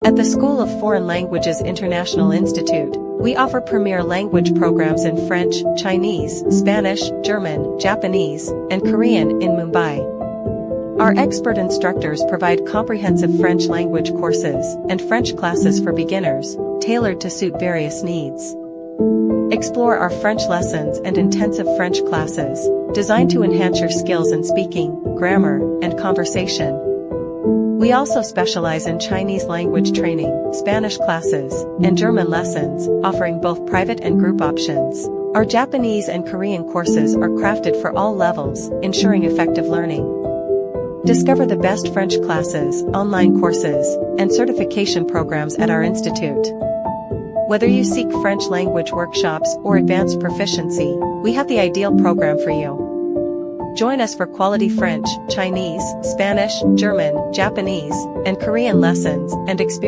At the School of Foreign Languages International Institute, we offer premier language programs in French, Chinese, Spanish, German, Japanese, and Korean in Mumbai. Our expert instructors provide comprehensive French language courses and French classes for beginners, tailored to suit various needs. Explore our French lessons and intensive French classes, designed to enhance your skills in speaking, grammar, and conversation. We also specialize in Chinese language training, Spanish classes, and German lessons, offering both private and group options. Our Japanese and Korean courses are crafted for all levels, ensuring effective learning. Discover the best French classes, online courses, and certification programs at our institute. Whether you seek French language workshops or advanced proficiency, we have the ideal program for you. Join us for quality French, Chinese, Spanish, German, Japanese, and Korean lessons and experience